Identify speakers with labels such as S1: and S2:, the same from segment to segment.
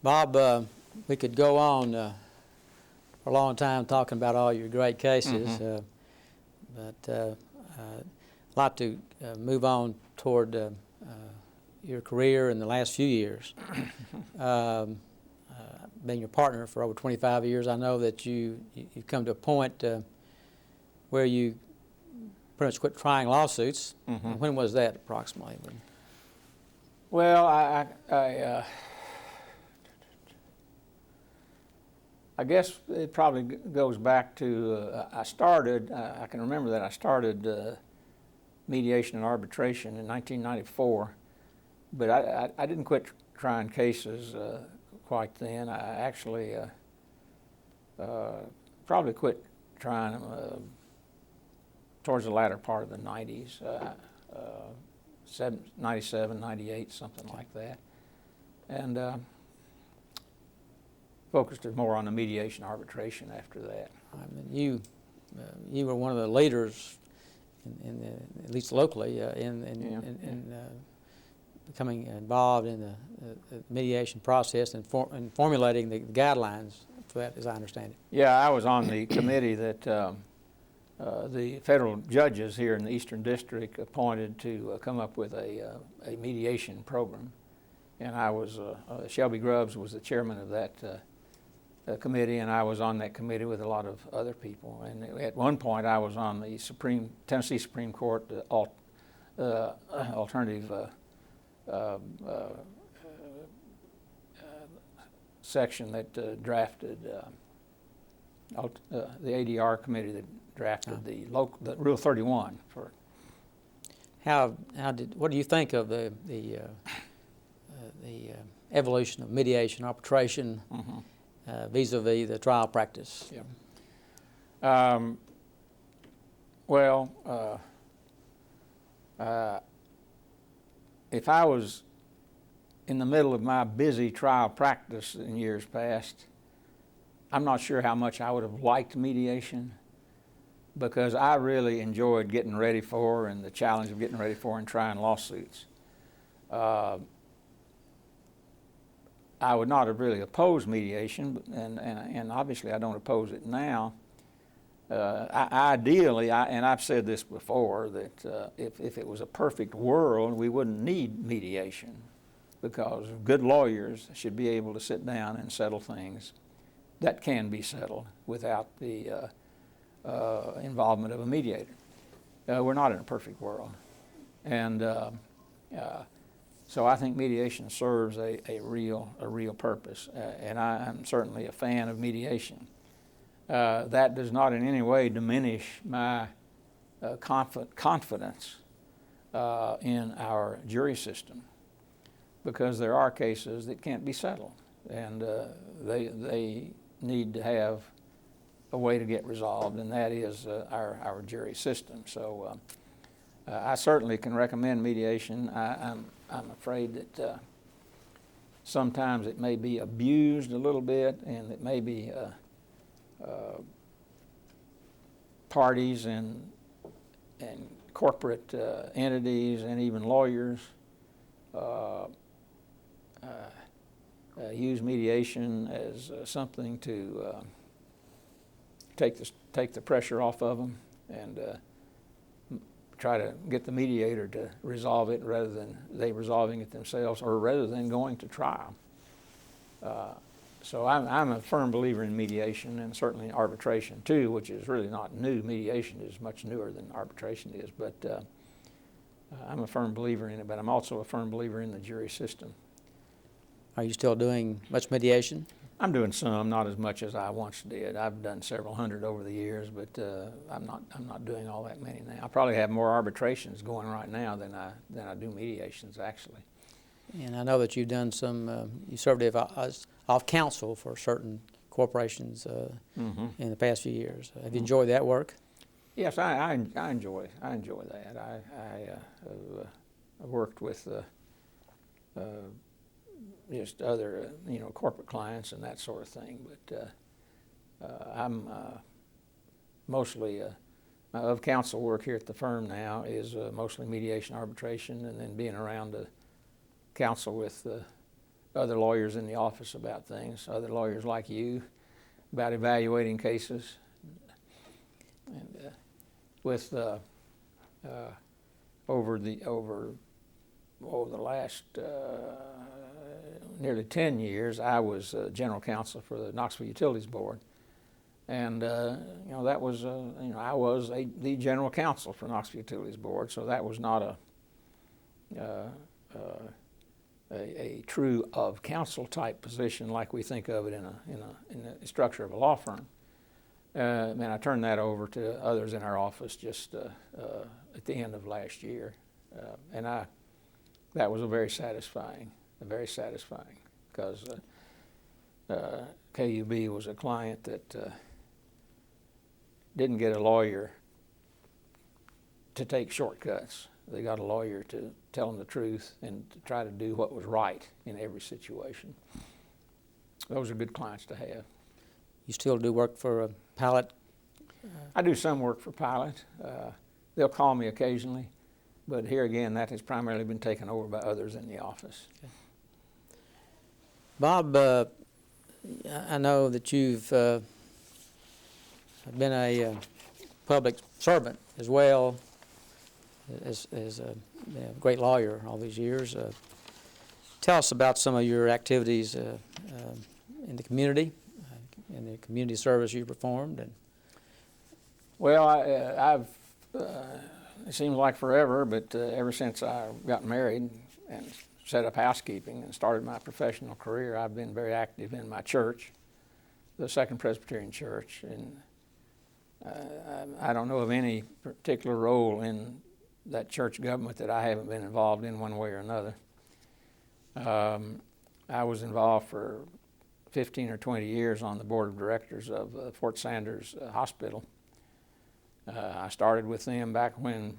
S1: Bob, we could go on for a long time talking about all your great cases, but I'd like to move on toward your career in the last few years. Being your partner for over 25 years, I know that you've come to a point where you pretty much quit trying lawsuits. When was that approximately?
S2: Well, I guess it probably goes back to, I can remember that I started mediation and arbitration in 1994, but I didn't quit trying cases quite then. I actually probably quit trying them towards the latter part of the 90s, 97, 98, something like that. And focused more on the mediation arbitration after that.
S1: I mean, you were one of the leaders, at least locally, in becoming involved in the mediation process and formulating the guidelines for that, as I understand it.
S2: Yeah, I was on the committee that the federal judges here in the Eastern District appointed to come up with a mediation program. And I was, Shelby Grubbs was the chairman of that committee, and I was on that committee with a lot of other people. And at one point I was on the Tennessee Supreme Court alternative section that drafted the ADR committee that drafted the Rule 31 for.
S1: What do you think of the evolution of mediation arbitration vis-a-vis the trial practice?
S2: Yeah. Well, if I was in the middle of my busy trial practice in years past, I'm not sure how much I would have liked mediation, because I really enjoyed getting ready for and the challenge of getting ready for and trying lawsuits. I would not have really opposed mediation, and obviously I don't oppose it now. Ideally, and I've said this before, that if it was a perfect world, we wouldn't need mediation, because good lawyers should be able to sit down and settle things that can be settled without the involvement of a mediator. We're not in a perfect world. And so I think mediation serves a real purpose, and I'm certainly a fan of mediation. That does not in any way diminish my confidence in our jury system, because there are cases that can't be settled, and they need to have a way to get resolved, and that is our jury system. So I certainly can recommend mediation. I'm afraid that sometimes it may be abused a little bit, and it may be parties and corporate entities and even lawyers use mediation as something to take the pressure off of them, and try to get the mediator to resolve it rather than they resolving it themselves, or rather than going to trial. So I'm a firm believer in mediation, and certainly in arbitration too, which is really not new. Mediation is much newer than arbitration is, but I'm a firm believer in it, but I'm also a firm believer in the jury system.
S1: Are you still doing much mediation?
S2: I'm doing some, not as much as I once did. I've done several hundred over the years, but I'm not doing all that many now. I probably have more arbitrations going right now than I do mediations, actually.
S1: And I know that you've done some. You served as off counsel for certain corporations in the past few years. Have you enjoyed that work?
S2: Yes, I enjoy that. I worked with just other corporate clients and that sort of thing, but I'm mostly my of counsel work here at the firm now is mostly mediation, arbitration, and then being around to counsel with other lawyers in the office about things, other lawyers like you, about evaluating cases. And with over the last nearly 10 years, I was general counsel for the Knoxville Utilities Board, and that was I was the general counsel for Knoxville Utilities Board, so that was not a true of counsel type position like we think of it in the structure of a law firm. And I turned that over to others in our office just at the end of last year, and that was very satisfying, because KUB was a client that didn't get a lawyer to take shortcuts. They got a lawyer to tell them the truth and to try to do what was right in every situation. Those are good clients to have.
S1: You still do work for Pilot?
S2: I do some work for Pilot. They'll call me occasionally, but here again, that has primarily been taken over by others in the office.
S1: Okay. Bob, I know that you've been a public servant as well as a great lawyer all these years. Tell us about some of your activities in the community, in the community service you performed. And
S2: well, I've it seems like forever, but ever since I got married and set up housekeeping and started my professional career, I've been very active in my church, the Second Presbyterian Church, and I don't know of any particular role in that church government that I haven't been involved in one way or another. I was involved for 15 or 20 years on the board of directors of Fort Sanders Hospital. I started with them back when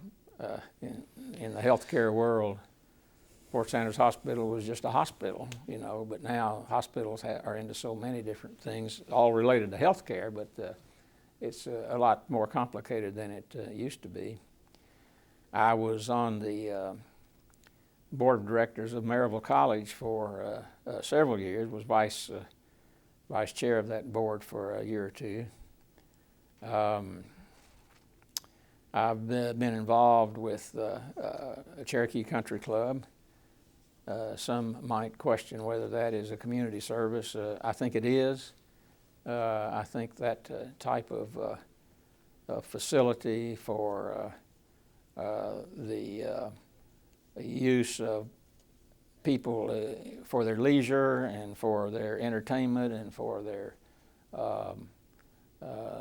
S2: in the healthcare world, Fort Sanders Hospital was just a hospital, but now hospitals are into so many different things, all related to healthcare, but it's a lot more complicated than it used to be. I was on the board of directors of Maryville College for several years, was vice chair of that board for a year or two. I've been involved with a Cherokee Country Club. Some might question whether that is a community service. I think it is. I think that type of facility for the use of people for their leisure and for their entertainment and for their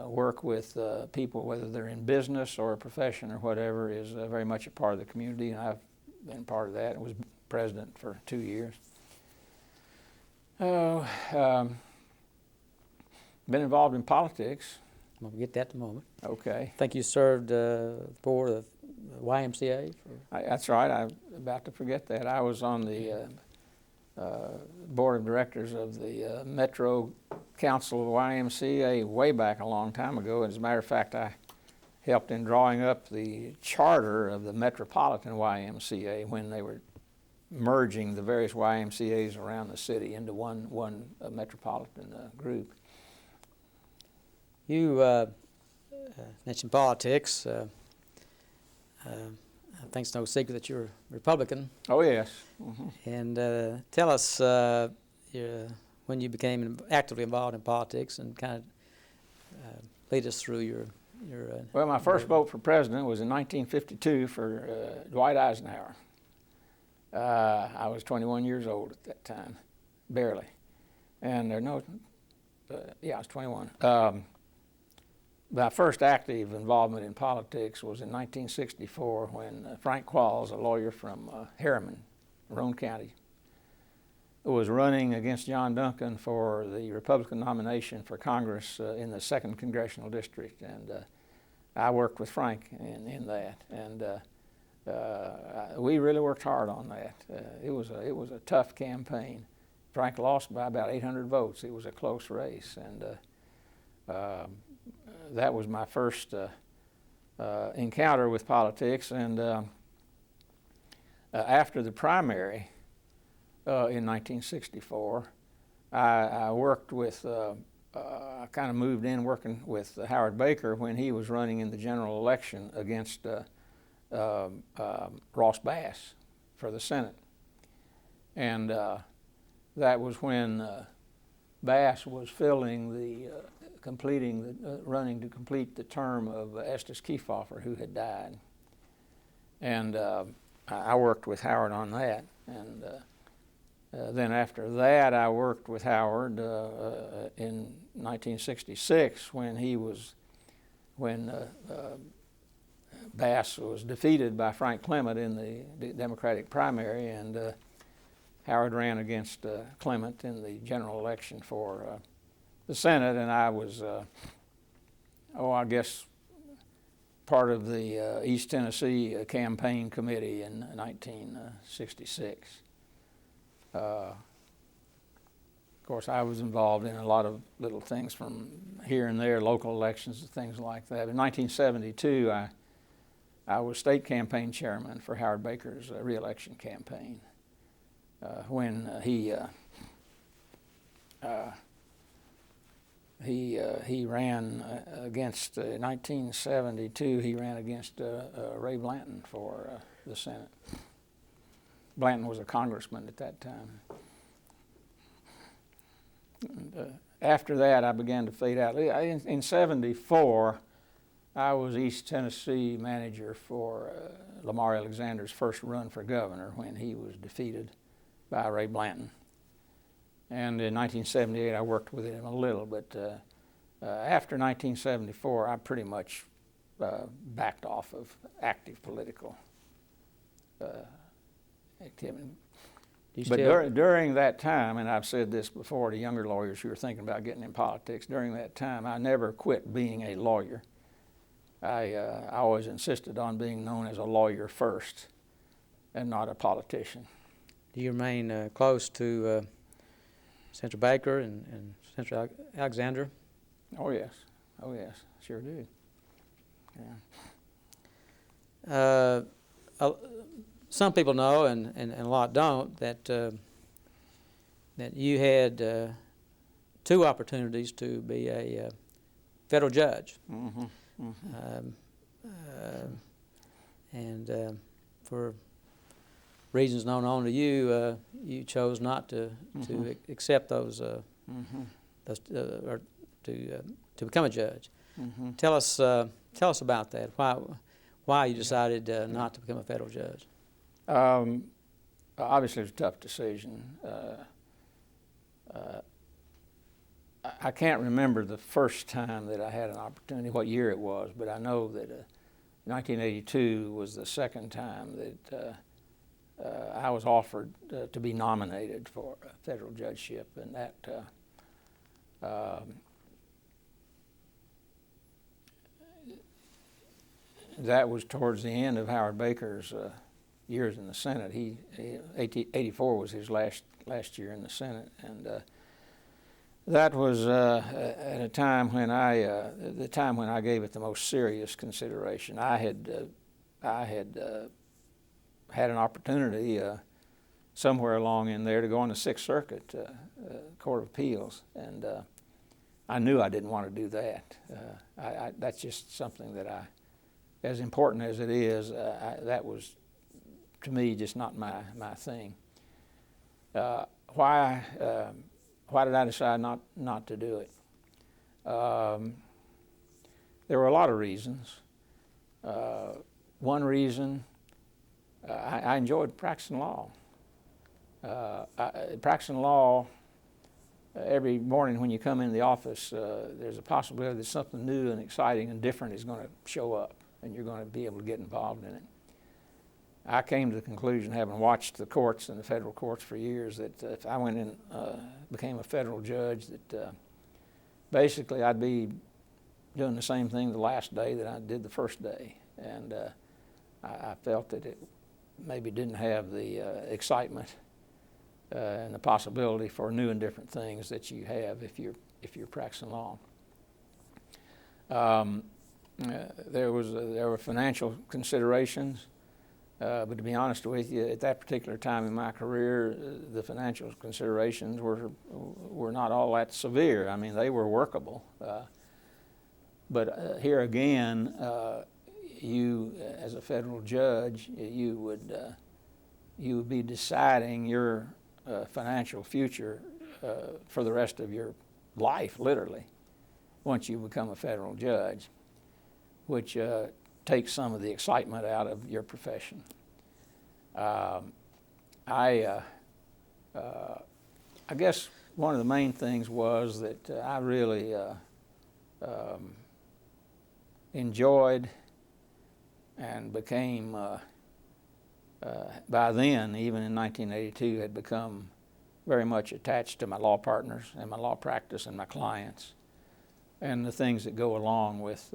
S2: work with people, whether they're in business or a profession or whatever, is very much a part of the community, and I've been part of that. I was president for 2 years. Been involved in politics.
S1: we'll get that in a moment.
S2: Okay.
S1: I think you served for the YMCA?
S2: That's right. I'm about to forget that. I was on the board of directors of the Metro Council of YMCA way back a long time ago. As a matter of fact, I helped in drawing up the charter of the Metropolitan YMCA when they were merging the various YMCAs around the city into one metropolitan group.
S1: You mentioned politics. I think it's no secret that you're Republican.
S2: Oh, yes. Mm-hmm.
S1: And tell us when you became actively involved in politics, and kind of lead us through your
S2: well, my first vote for president was in 1952 for Dwight Eisenhower. I was 21 years old at that time, barely. And I was 21. My first active involvement in politics was in 1964 when Frank Qualls, a lawyer from Harriman, Roane County, was running against John Duncan for the Republican nomination for Congress in the 2nd Congressional District. And I worked with Frank in that. And we really worked hard on that. It was a tough campaign. Frank lost by about 800 votes. It was a close race. And that was my first encounter with politics. And after the primary, in 1964. I worked with, I kind of moved in working with Howard Baker when he was running in the general election against Ross Bass for the Senate. And that was when Bass was filling the, running to complete the term of Estes Kefauver, who had died. And I worked with Howard on that. And then after that, I worked with Howard in 1966 when Bass was defeated by Frank Clement in the Democratic primary, and Howard ran against Clement in the general election for the Senate, and I was, I guess, part of the East Tennessee campaign committee in 1966. Of course, I was involved in a lot of little things from here and there, local elections and things like that. In 1972, I was state campaign chairman for Howard Baker's re-election campaign when he ran against, in 1972, he ran against Ray Blanton for the Senate. Blanton was a congressman at that time. And, after that, I began to fade out. In 74, I was East Tennessee manager for Lamar Alexander's first run for governor when he was defeated by Ray Blanton. And in 1978, I worked with him a little, but after 1974, I pretty much backed off of active political activity. But during that time, and I've said this before to younger lawyers who are thinking about getting in politics, during that time, I never quit being a lawyer. I always insisted on being known as a lawyer first and not a politician.
S1: Do you remain close to Senator Baker and Senator Alexander?
S2: Oh, yes. Oh, yes. Sure do.
S1: Yeah. Some people know, and a lot don't, that you had two opportunities to be a federal judge.
S2: Mm-hmm. Mm-hmm.
S1: And for reasons known only to you, you chose not to accept those, or to become a judge.
S2: Mm-hmm.
S1: Tell us about that. Why you decided not to become a federal judge?
S2: Obviously, it was a tough decision. I can't remember the first time that I had an opportunity, what year it was, but I know that 1982 was the second time that I was offered to be nominated for a federal judgeship, and that was towards the end of Howard Baker's years in the Senate. 84 was his last year in the Senate, and that was at a time when the time when I gave it the most serious consideration. I had had an opportunity somewhere along in there to go on the Sixth Circuit Court of Appeals, and I knew I didn't want to do that. That's just something that as important as it is, that was, to me, just not my thing. Why did I decide not to do it? There were a lot of reasons. One reason, I enjoyed practicing law. Practicing law, every morning when you come in the office, there's a possibility that something new and exciting and different is going to show up, and you're going to be able to get involved in it. I came to the conclusion, having watched the courts and the federal courts for years, that if I went in, became a federal judge, that basically I'd be doing the same thing the last day that I did the first day. And I felt that it maybe didn't have the excitement and the possibility for new and different things that you have if you're practicing law. There were financial considerations. But to be honest with you, at that particular time in my career, the financial considerations were not all that severe. I mean, they were workable. But here again, you, as a federal judge, you would be deciding your financial future for the rest of your life, literally, once you become a federal judge, which takes some of the excitement out of your profession. I guess one of the main things was that I really enjoyed and became, by then, even in 1982, had become very much attached to my law partners and my law practice and my clients and the things that go along with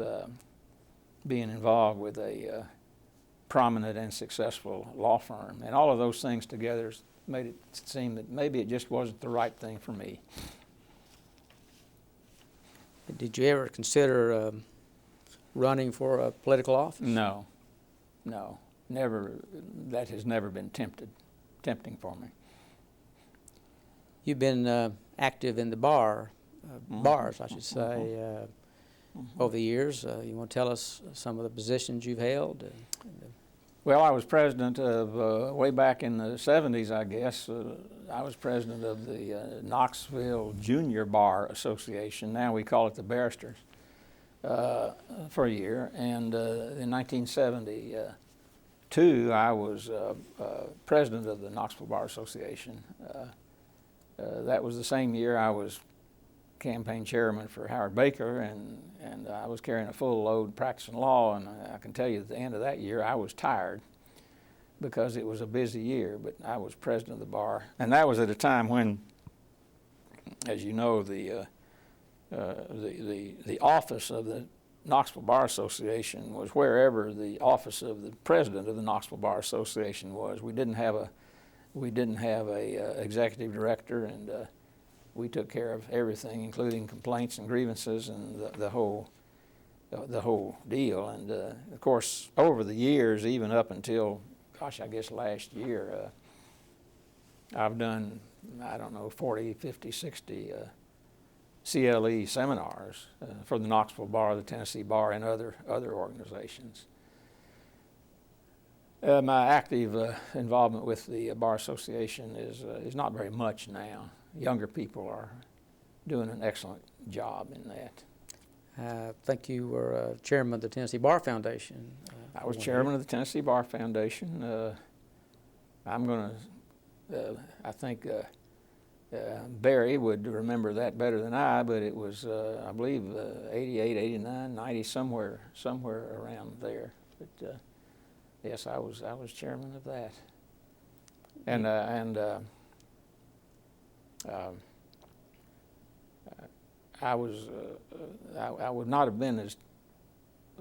S2: being involved with a prominent and successful law firm. And all of those things together made it seem that maybe it just wasn't the right thing for me.
S1: Did you ever consider running for a political office?
S2: No, never. That has never been tempting for me.
S1: You've been active in the bars, I should say, over the years. You want to tell us some of the positions you've held?
S2: Well, I was president of, way back in the 70s, I guess, I was president of the Knoxville Junior Bar Association. Now we call it the Barristers, for a year. And in 1972, I was president of the Knoxville Bar Association. That was the same year I was campaign chairman for Howard Baker, and I was carrying a full load practicing law, and I can tell you at the end of that year I was tired because it was a busy year, but I was president of the bar. And that was at a time when, as you know, the office of the Knoxville Bar Association was wherever the office of the president of the Knoxville Bar Association was. We didn't have a executive director, and we took care of everything, including complaints and grievances and the whole deal. And of course, over the years, even up until, gosh, I guess last year, I've done, I don't know, 40, 50, 60 CLE seminars for the Knoxville Bar, the Tennessee Bar, and other organizations. My active involvement with the Bar Association is not very much now. Younger people are doing an excellent job in that.
S1: I think you were chairman of the Tennessee Bar Foundation.
S2: I was chairman of the Tennessee Bar Foundation. I think Barry would remember that better than I, but it was, I believe, 88, 89, 90, somewhere around there. But yes, I was chairman of that. And I would not have been as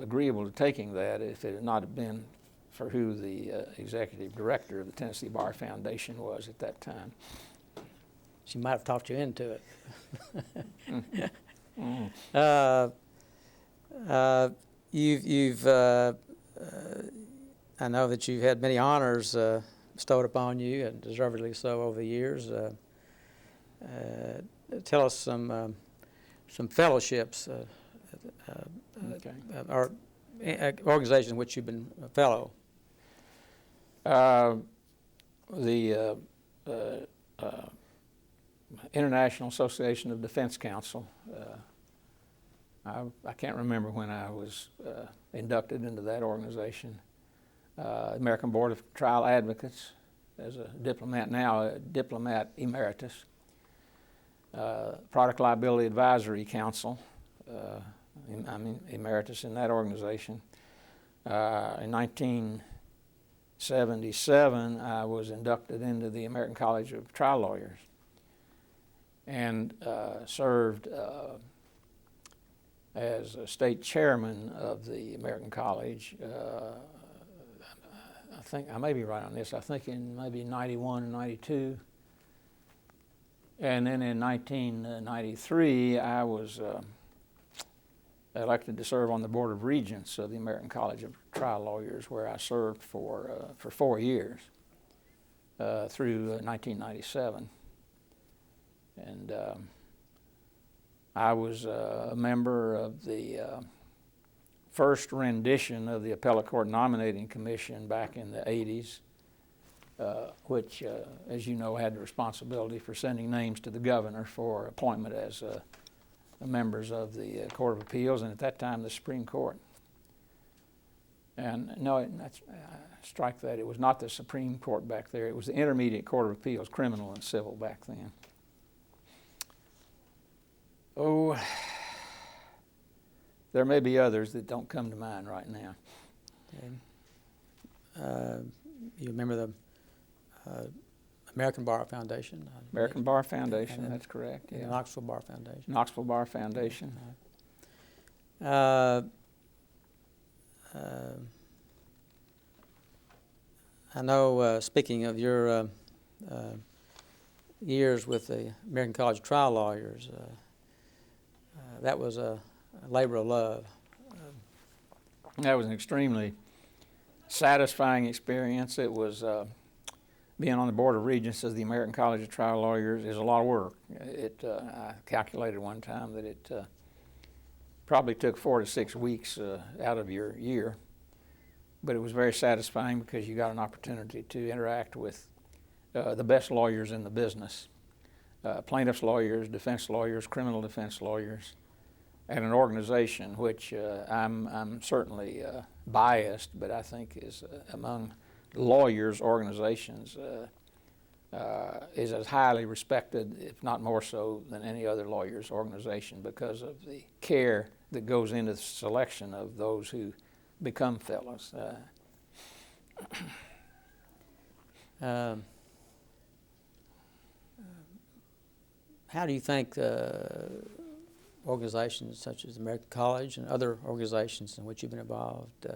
S2: agreeable to taking that if it had not have been for who the executive director of the Tennessee Bar Foundation was at that time.
S1: She might have talked you into it. You've I know that you've had many honors bestowed upon you, and deservedly so, over the years. Tell us some fellowships or organizations in which you've been a fellow.
S2: The International Association of Defense Counsel. I can't remember when I was inducted into that organization. American Board of Trial Advocates, as a diplomat now, a diplomat emeritus. Product Liability Advisory Council, I'm emeritus in that organization. In 1977, I was inducted into the American College of Trial Lawyers and served as a state chairman of the American College. I think, I may be right on this, I think in maybe 91 and 92. And then in 1993, I was elected to serve on the Board of Regents of the American College of Trial Lawyers, where I served for 4 years through 1997. And I was a member of the first rendition of the Appellate Court Nominating Commission back in the 80s, which, as you know, had the responsibility for sending names to the governor for appointment as members of the Court of Appeals, and at that time the Supreme Court. And no, strike that, it was not the Supreme Court back there, it was the Intermediate Court of Appeals, criminal and civil back then. Oh, there may be others that don't come to mind right now.
S1: Okay. You remember the American Bar Foundation?
S2: American Bar Foundation, that's correct.
S1: Yeah.
S2: Yeah.
S1: The Knoxville Bar Foundation.
S2: Knoxville Bar Foundation.
S1: I know, speaking of your years with the American College of Trial Lawyers, that was a labor of love.
S2: That was an extremely satisfying experience. It was being on the Board of Regents of the American College of Trial Lawyers is a lot of work. I calculated one time that it probably took 4 to 6 weeks out of your year, but it was very satisfying because you got an opportunity to interact with the best lawyers in the business, plaintiffs' lawyers, defense lawyers, criminal defense lawyers, and an organization which I'm certainly biased, but I think is among lawyers' organizations is as highly respected, if not more so, than any other lawyers' organization because of the care that goes into the selection of those who become fellows.
S1: How do you think organizations such as the American College and other organizations in which you've been involved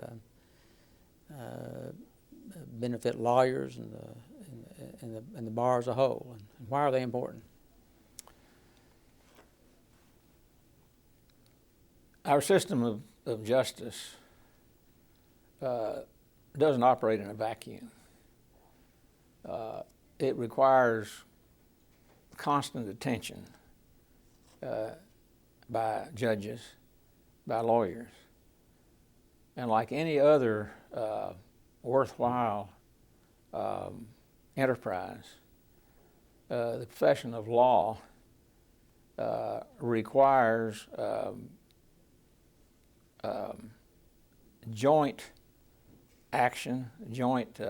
S1: benefit lawyers and the bar as a whole, and why are they important?
S2: Our system of justice doesn't operate in a vacuum. It requires constant attention by judges, by lawyers. And like any other worthwhile enterprise, the profession of law requires joint action, joint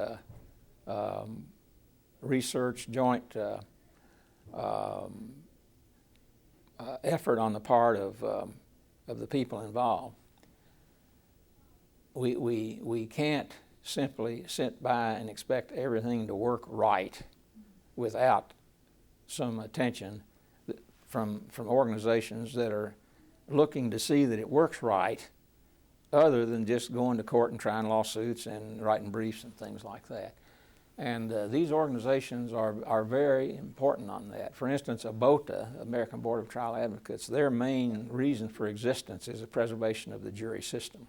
S2: research, joint effort on the part of the people involved. We can't simply sit by and expect everything to work right without some attention from organizations that are looking to see that it works right, other than just going to court and trying lawsuits and writing briefs and things like that. And these organizations are very important on that. For instance, ABOTA, American Board of Trial Advocates, their main reason for existence is the preservation of the jury system.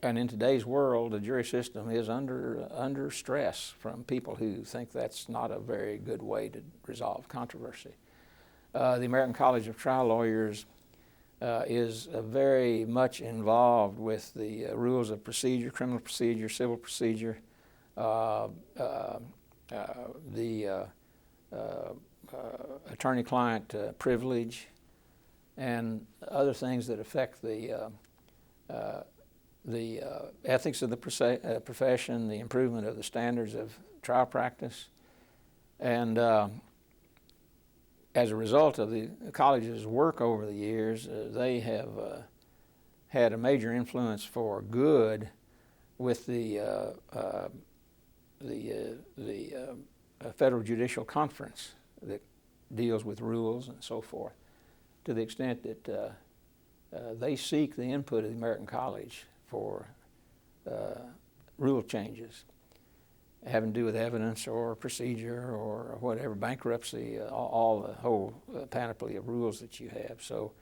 S2: And in today's world, the jury system is under stress from people who think that's not a very good way to resolve controversy. The American College of Trial Lawyers is very much involved with the rules of procedure, criminal procedure, civil procedure, the attorney-client privilege, and other things that affect the ethics of the profession, the improvement of the standards of trial practice. And as a result of the college's work over the years, they have had a major influence for good with the Federal Judicial Conference that deals with rules and so forth, to the extent that they seek the input of the American College for rule changes having to do with evidence or procedure or whatever, bankruptcy, all the whole panoply of rules that you have. So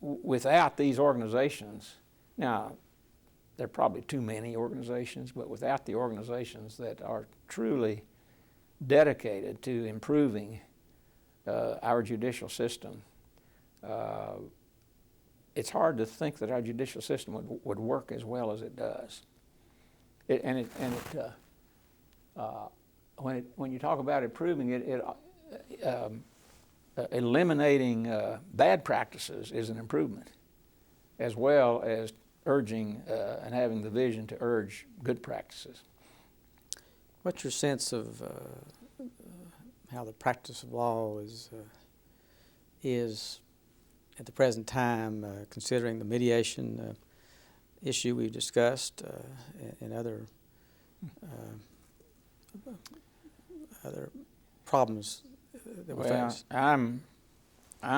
S2: without these organizations, now there are probably too many organizations, but without the organizations that are truly dedicated to improving our judicial system, it's hard to think that our judicial system would work as well as it does. When you talk about improving it, eliminating bad practices is an improvement, as well as urging and having the vision to urge good practices.
S1: What's your sense of how the practice of law is at the present time, considering the mediation issue we've discussed and other problems that we face?
S2: I'm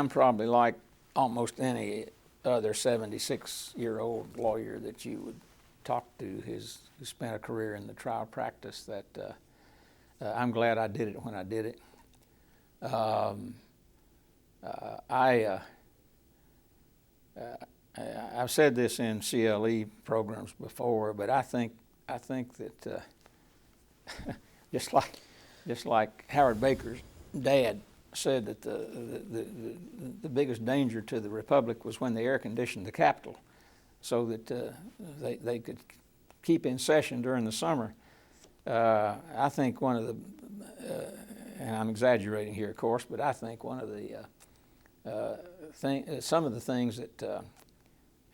S2: probably like almost any other 76-year-old lawyer that you would talk to who spent a career in the trial practice, that I'm glad I did it when I did it. I've said this in CLE programs before, but I think that just like Howard Baker's dad said that the biggest danger to the Republic was when they air-conditioned the Capitol so that they could keep in session during the summer. I think one of the, and I'm exaggerating here, of course, but I think one of the some of the things that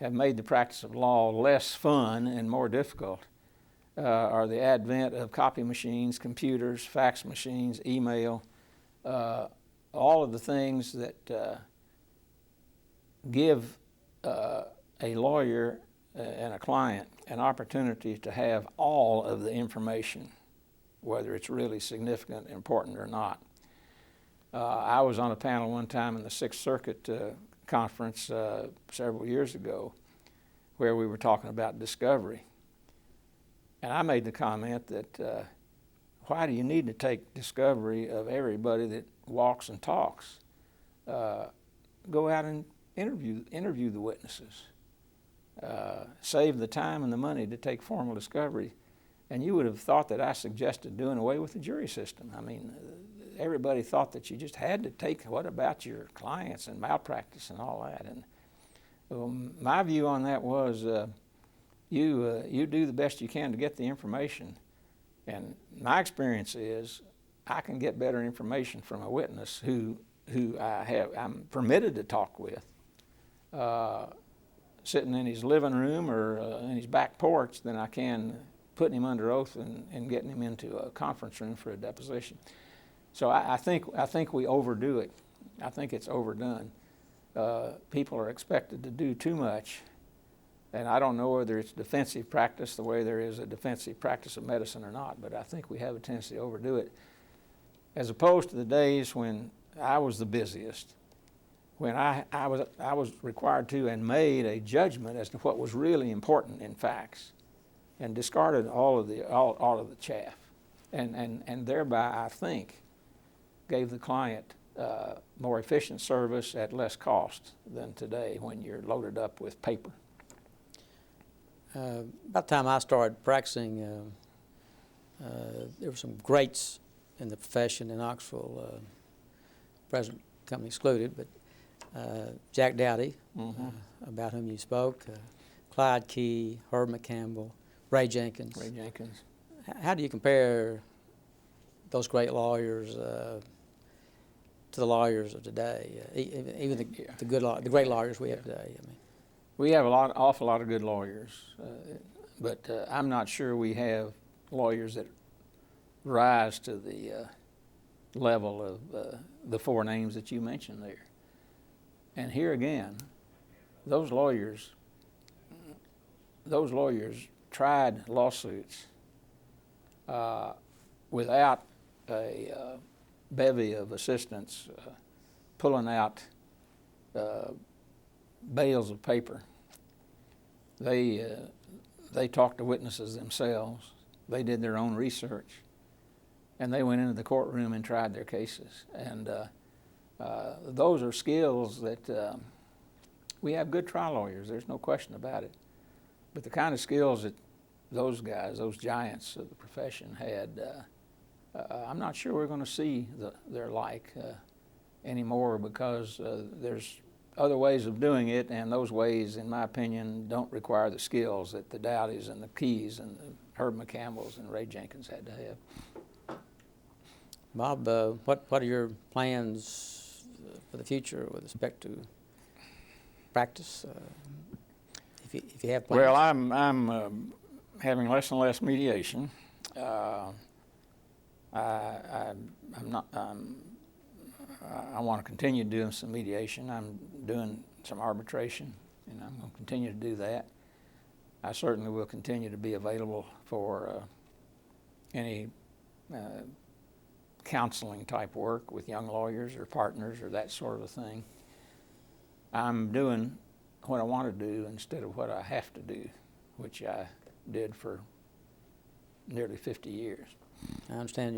S2: have made the practice of law less fun and more difficult are the advent of copy machines, computers, fax machines, email, all of the things that give a lawyer and a client an opportunity to have all of the information, whether it's really significant, important, or not. I was on a panel one time in the Sixth Circuit conference several years ago where we were talking about discovery. And I made the comment that why do you need to take discovery of everybody that walks and talks? Go out and interview the witnesses. Save the time and the money to take formal discovery. And you would have thought that I suggested doing away with the jury system. I mean, everybody thought that you just had to take, what about your clients and malpractice and all that? And my view on that was you do the best you can to get the information. And my experience is I can get better information from a witness who I'm permitted to talk with, sitting in his living room or in his back porch, than I can putting him under oath and getting him into a conference room for a deposition. So I think we overdo it. I think it's overdone. People are expected to do too much. And I don't know whether it's defensive practice the way there is a defensive practice of medicine or not, but I think we have a tendency to overdo it. As opposed to the days when I was the busiest, when I was required to and made a judgment as to what was really important in facts, and discarded all of the chaff, and thereby I think gave the client more efficient service at less cost than today when you're loaded up with paper.
S1: About the time I started practicing, there were some greats in the profession in Knoxville, present company excluded, but Jack Dowdy, about whom you spoke, Clyde Key, Herb Campbell, Ray Jenkins.
S2: Ray Jenkins.
S1: How do you compare those great lawyers to the lawyers of today, even the great lawyers we have today? I mean,
S2: we have awful lot of good lawyers, but I'm not sure we have lawyers that rise to the level of the four names that you mentioned there. And here again, those lawyers tried lawsuits without a bevy of assistants pulling out bales of paper. They talked to witnesses themselves. They did their own research, and they went into the courtroom and tried their cases. And Those are skills that we have good trial lawyers, there's no question about it. But the kind of skills that those guys, those giants of the profession had, I'm not sure we're going to see their like anymore, because there's other ways of doing it, and those ways, in my opinion, don't require the skills that the Dowdys and the Keys and the Herb McCampbells and Ray Jenkins had to have.
S1: Bob, what are your plans for the future with respect to practice, if you have plans?
S2: Well, I'm having less and less mediation. I want to continue doing some mediation. I'm doing some arbitration, and I'm going to continue to do that. I certainly will continue to be available for any counseling type work with young lawyers or partners or that sort of a thing. I'm doing what I want to do instead of what I have to do, which I did for nearly 50 years.
S1: I understand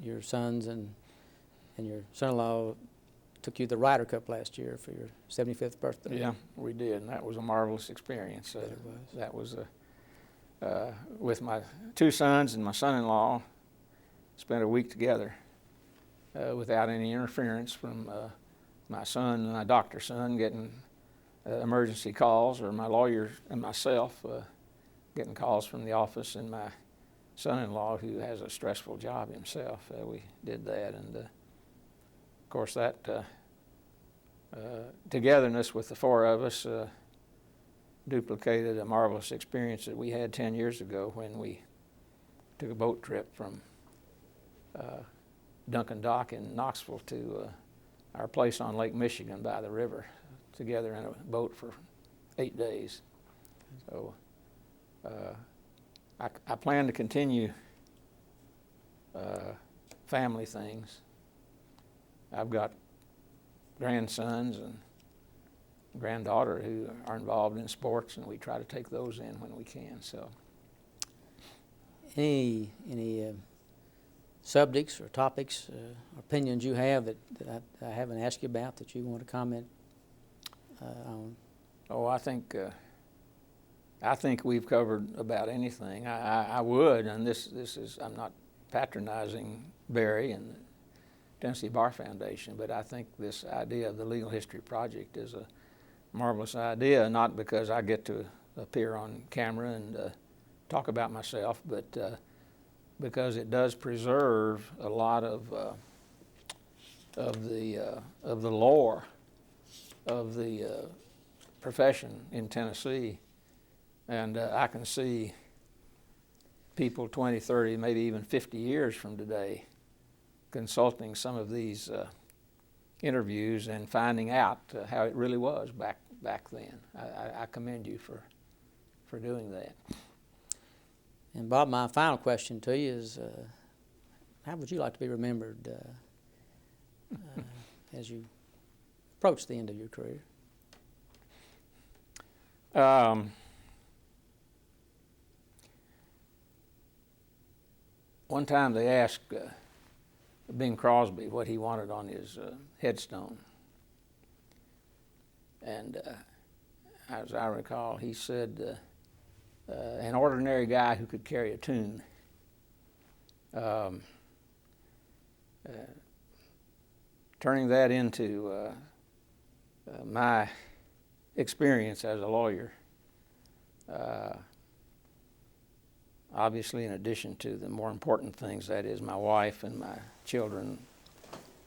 S1: your sons and your son-in-law took you the Ryder Cup last year for your 75th birthday.
S2: Yeah, we did, and that was a marvelous experience.
S1: It was.
S2: That was with my two sons and my son-in-law. Spent a week together without any interference from my son and my doctor's son getting emergency calls, or my lawyer and myself getting calls from the office, and my son-in-law, who has a stressful job himself. We did that, and of course that togetherness with the four of us duplicated a marvelous experience that we had 10 years ago when we took a boat trip from Duncan Dock in Knoxville to our place on Lake Michigan by the river, together in a boat for 8 days. So I plan to continue family things. I've got grandsons and granddaughter who are involved in sports, and we try to take those in when we can. So,
S1: any subjects or topics, opinions you have that I haven't asked you about that you want to comment on?
S2: Oh, I think we've covered about anything. I would, and this is, I'm not patronizing Barry and the Tennessee Bar Foundation, but I think this idea of the Legal History Project is a marvelous idea, not because I get to appear on camera and talk about myself, but because it does preserve a lot of the lore of the profession in Tennessee. And I can see people 20, 30, maybe even 50 years from today consulting some of these interviews and finding out how it really was back then. I commend you for doing that.
S1: And Bob, my final question to you is, how would you like to be remembered as you approach the end of your career?
S2: One time they asked Bing Crosby what he wanted on his headstone. And as I recall, he said, an ordinary guy who could carry a tune. Turning that into my experience as a lawyer, obviously in addition to the more important things, that is my wife and my children,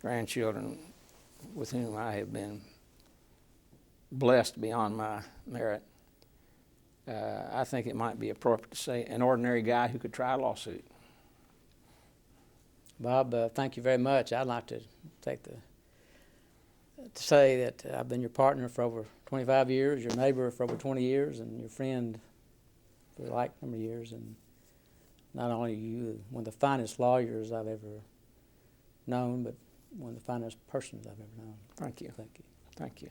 S2: grandchildren, with whom I have been blessed beyond my merit, I think it might be appropriate to say an ordinary guy who could try a lawsuit.
S1: Bob, thank you very much. I'd like to say that I've been your partner for over 25 years, your neighbor for over 20 years, and your friend for a like number of years. And not only are you one of the finest lawyers I've ever known, but one of the finest persons I've ever known.
S2: Thank you.
S1: Thank you.
S2: Thank you.